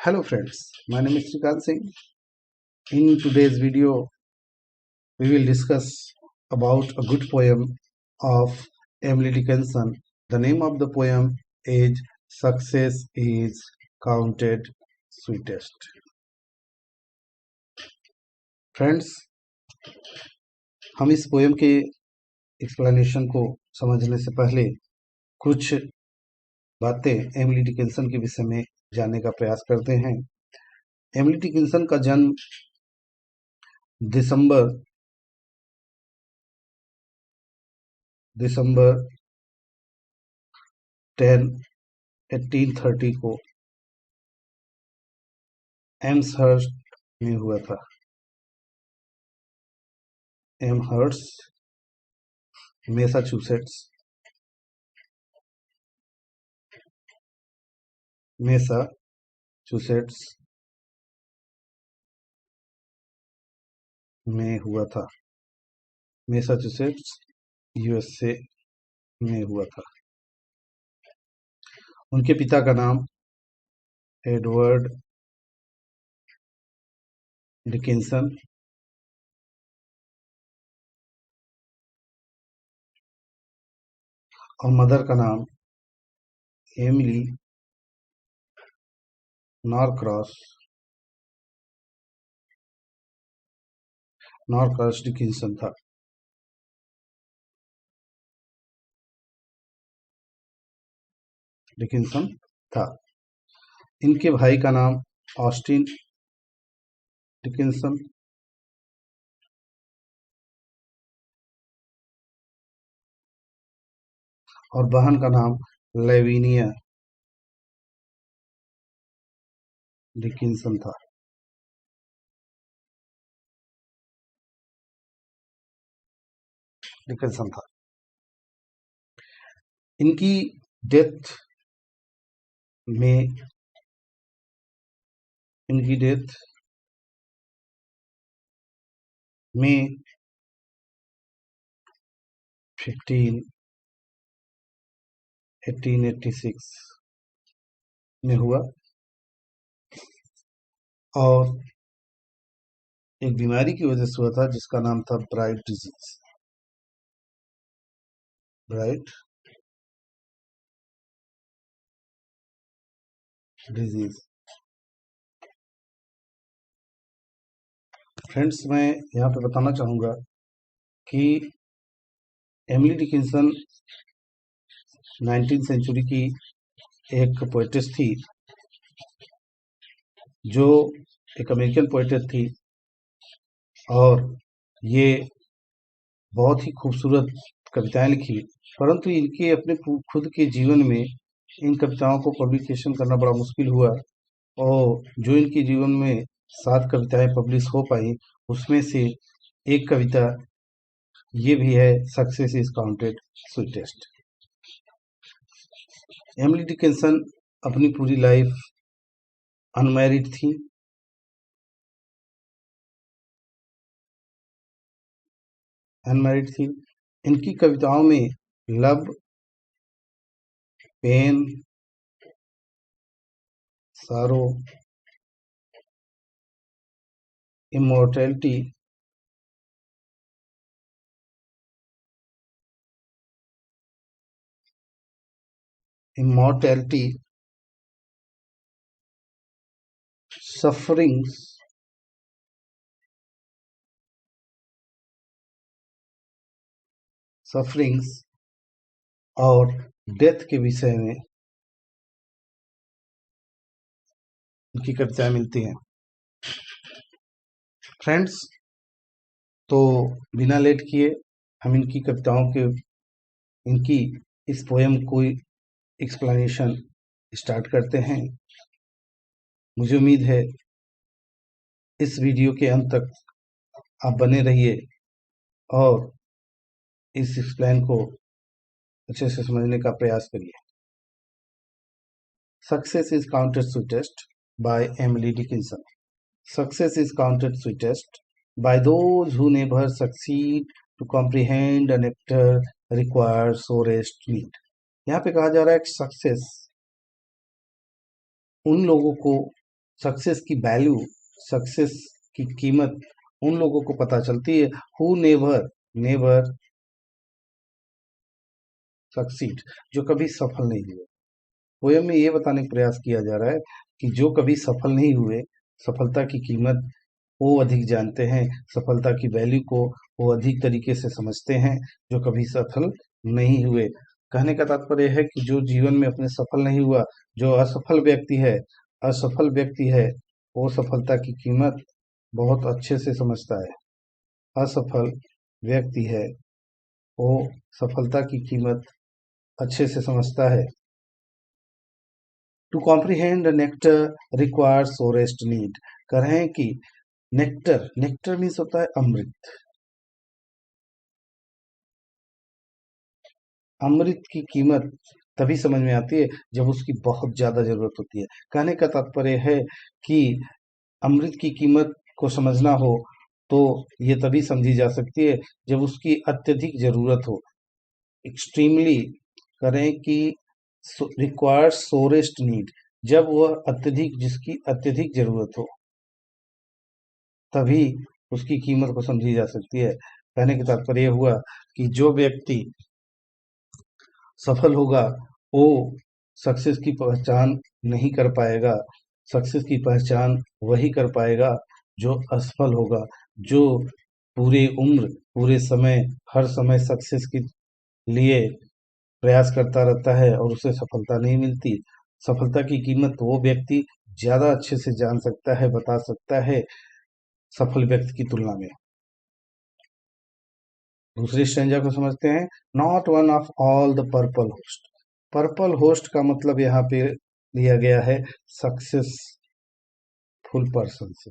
Hello friends, my name is Shrikant Singh. In today's video, we will discuss about a good poem of Emily Dickinson. The name of the poem is Success is Counted Sweetest. Friends, हम इस poem के explanation को समझने से पहले कुछ बातें Emily Dickinson के विषय में जानने का प्रयास करते हैं। एमिली डिकिंसन का जन्म दिसंबर 10, 1830 को एम्सहर्स्ट में हुआ था। एमहर्स्ट, मैसाचुसेट्स में हुआ था। मैसाचुसेट्स यूएसए में हुआ था। उनके पिता का नाम एडवर्ड डिकिंसन और मदर का नाम एमिली नॉरक्रॉस डिकिंसन था। इनके भाई का नाम ऑस्टिन डिकिंसन और बहन का नाम लेविनिया डिकिंसन था। इनकी डेथ में 1886 में हुआ और एक बीमारी की वजह से हुआ था जिसका नाम था ब्राइट डिजीज। फ्रेंड्स, मैं यहाँ पे बताना चाहूँगा कि एमिली डिकिंसन 19th सेंचुरी की एक पोएटेस थी, जो एक अमेरिकन पोएटेस थी और ये बहुत ही खूबसूरत कविताएं लिखी। परंतु इनके अपने खुद के जीवन में इन कविताओं को पब्लिकेशन करना बड़ा मुश्किल हुआ और जो इनके जीवन में 7 कविताएं पब्लिश हो पाई, उसमें से एक कविता ये भी है, success is counted sweetest. Emily Dickinson अपनी पूरी लाइफ अनमैरिड थी। इनकी कविताओं में लव, पेन, सारो, इमोर्टैलिटी, सफरिंग्स और डेथ के विषय में इनकी कविताएं मिलती हैं। फ्रेंड्स, तो बिना लेट किए हम इनकी इस पोएम को एक्सप्लेनेशन स्टार्ट करते हैं। मुझे उम्मीद है इस वीडियो के अंत तक आप बने रहिए और इस एक्सप्लेन को अच्छे से समझने का प्रयास करिए। Success is counted sweetest by Emily Dickinson. Success is counted sweetest by those who never succeed to comprehend a nectar requires so rest meet। यहाँ पे कहा जा रहा है कि सक्सेस उन लोगों को सक्सेस की वैल्यू, सक्सेस की कीमत उन लोगों को पता चलती है हु नेवर नेवर सक्सीड, जो कभी सफल नहीं हुए। पोयम में ये बताने का प्रयास किया जा रहा है कि जो कभी सफल नहीं हुए, सफलता की कीमत वो अधिक जानते हैं, सफलता की वैल्यू को वो अधिक तरीके से समझते हैं, जो कभी सफल नहीं हुए। कहने का तात्पर्य है कि जो जीवन में अपने सफल नहीं हुआ, जो असफल व्यक्ति है, वो सफलता की कीमत बहुत अच्छे से समझता है। असफल व्यक्ति है, वो सफलता की कीमत अच्छे से समझता है। To comprehend nectar requires sorest need. कह रहे हैं कि नेक्टर, नेक्टर मीन्स होता है अमृत। अमृत की कीमत तभी समझ में आती है जब उसकी बहुत ज्यादा जरूरत होती है। कहने का तात्पर्य है कि अमृत की कीमत को समझना हो तो ये तभी समझी जा सकती है जब उसकी अत्यधिक जरूरत हो। एक्सट्रीमली करें कि रिक्वायर्ड सोरेस्ट नीड, जब वह अत्यधिक, जिसकी अत्यधिक जरूरत हो, तभी उसकी कीमत को समझी जा सकती है। कहने का तात्पर्य हुआ कि जो व्यक्ति सफल होगा वो सक्सेस की पहचान नहीं कर पाएगा। सक्सेस की पहचान वही कर पाएगा जो असफल होगा, जो पूरे उम्र, पूरे समय, हर समय सक्सेस के लिए प्रयास करता रहता है और उसे सफलता नहीं मिलती। सफलता की कीमत वो व्यक्ति ज्यादा अच्छे से जान सकता है, बता सकता है सफल व्यक्ति की तुलना में। दूसरे स्ट्रेंजर को समझते हैं। Not one of all the purple host. Purple host का मतलब यहाँ पे लिया गया है सक्सेसफुल पर्सन से।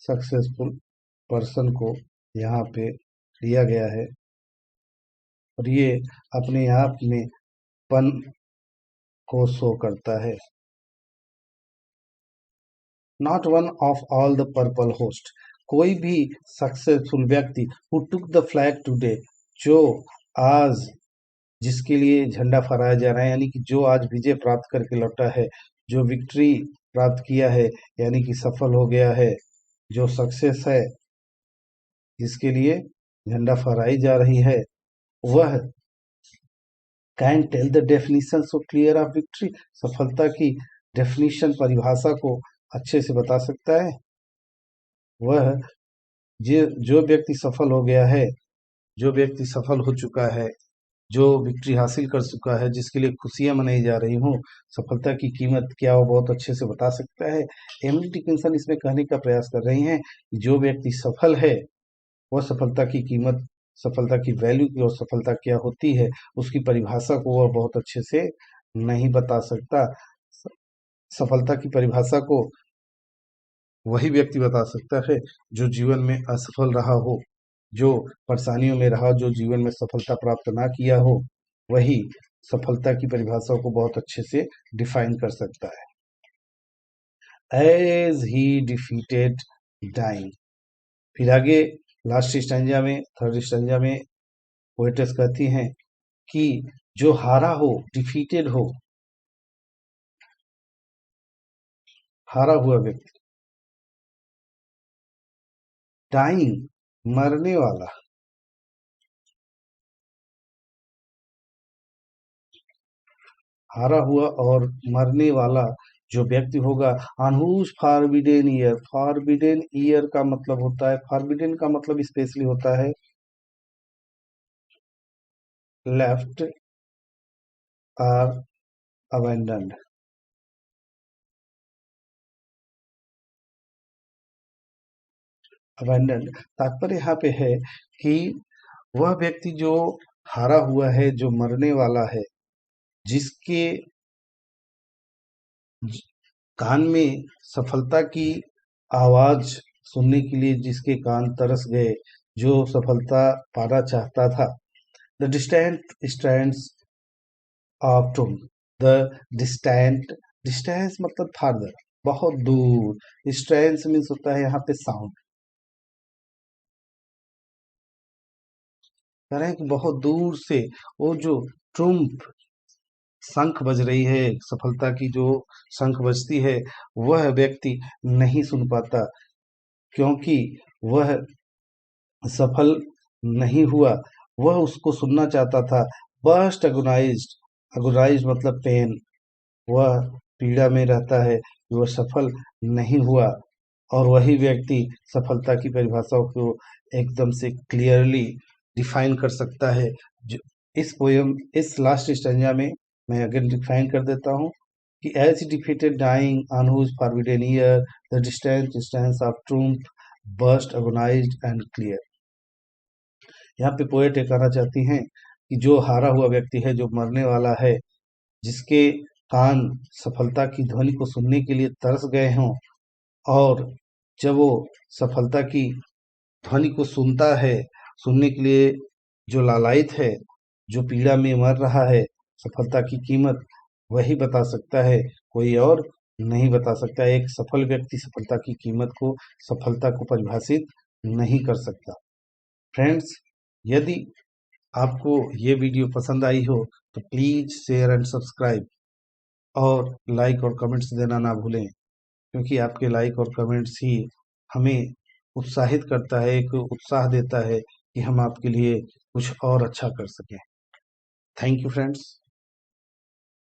सक्सेसफुल पर्सन को यहाँ पे लिया गया है और ये अपने आप में पन को शो करता है। Not one of all the purple host, कोई भी सक्सेसफुल व्यक्ति who took the flag today, जो आज, जिसके लिए झंडा फहराया जा रहा है, यानी कि जो आज विजय प्राप्त करके लौटा है, जो विक्ट्री प्राप्त किया है, यानी कि सफल हो गया है, जो सक्सेस है, जिसके लिए झंडा फहराई जा रही है, वह can tell the definition so clear of victory, सफलता की डेफिनेशन, परिभाषा को अच्छे से बता सकता है। वह जो व्यक्ति सफल हो गया है, जो व्यक्ति सफल हो चुका है, जो विक्ट्री हासिल कर चुका है, जिसके लिए खुशियां मनाई जा रही हों, सफलता की कीमत क्या वो बहुत अच्छे से बता सकता है। एमिली डिकिंसन इसमें कहने का प्रयास कर रही हैं कि जो व्यक्ति सफल है, वह सफलता की कीमत, सफलता की वैल्यू की और सफलता क्या होती है, उसकी परिभाषा को वह बहुत अच्छे से नहीं बता सकता। सफलता की परिभाषा को वही व्यक्ति बता सकता है जो जीवन में असफल रहा हो, जो परेशानियों में रहा, जो जीवन में सफलता प्राप्त ना किया हो, वही सफलता की परिभाषा को बहुत अच्छे से डिफाइन कर सकता है। As he defeated dying. फिर आगे लास्ट स्टैंजा में, थर्ड स्टैंजा में पोएटेस कहती हैं कि जो हारा हो, डिफीटेड हो, हारा हुआ व्यक्ति, डाइंग मरने वाला, हारा हुआ और मरने वाला जो व्यक्ति होगा, अनहुज फॉरबिडेन ईयर। फॉरबिडेन ईयर का मतलब होता है, फॉरबिडेन का मतलब स्पेशली होता है लेफ्ट और अबेंडन्ड। अबेंडन्ड तात्पर्य यहाँ पे है कि वह व्यक्ति जो हारा हुआ है, जो मरने वाला है, जिसके कान में सफलता की आवाज सुनने के लिए जिसके कान तरस गए, जो सफलता पाना चाहता था। The distant stands of tomb. The distant, distance मतलब फादर, बहुत दूर। स्ट्रेंस मीन्स होता है यहाँ पे साउंड। कह रहे हैं कि बहुत दूर से वो जो ट्रूम्फ, शंख बज रही है, सफलता की जो शंख बजती है, वह व्यक्ति नहीं सुन पाता, क्योंकि वह सफल नहीं हुआ। वह उसको सुनना चाहता था। बस्ट एगोनाइज्ड, एगोनाइज्ड मतलब पेन, वह पीड़ा में रहता है कि वह सफल नहीं हुआ। और वही व्यक्ति सफलता की परिभाषाओं को एकदम से क्लियरली डिफाइन कर सकता है। जो इस पोयम, इस लास्ट स्टैंजा में मैं अगेन डिफाइन कर देता हूँ कि as defeated dying on whose forbidden ear the distance distance of truth burst agonized and clear. यहाँ पे पोएट ये कहना चाहती हैं कि जो हारा हुआ व्यक्ति है, जो मरने वाला है, जिसके कान सफलता की ध्वनि को सुनने के लिए तरस गए हों, और जब वो सफलता की ध्वनि को सुनता है, सुनने के लिए जो लालायित है, जो पीड़ा में मर रहा है, सफलता की कीमत वही बता सकता है, कोई और नहीं बता सकता। एक सफल व्यक्ति सफलता की कीमत को, सफलता को परिभाषित नहीं कर सकता। फ्रेंड्स, यदि आपको ये वीडियो पसंद आई हो तो प्लीज शेयर एंड सब्सक्राइब, और लाइक और कमेंट्स देना ना भूलें, क्योंकि आपके लाइक और कमेंट्स ही हमें उत्साहित करता है, एक उत्साह देता है कि हम आपके लिए कुछ और अच्छा कर सकें। Thank you friends.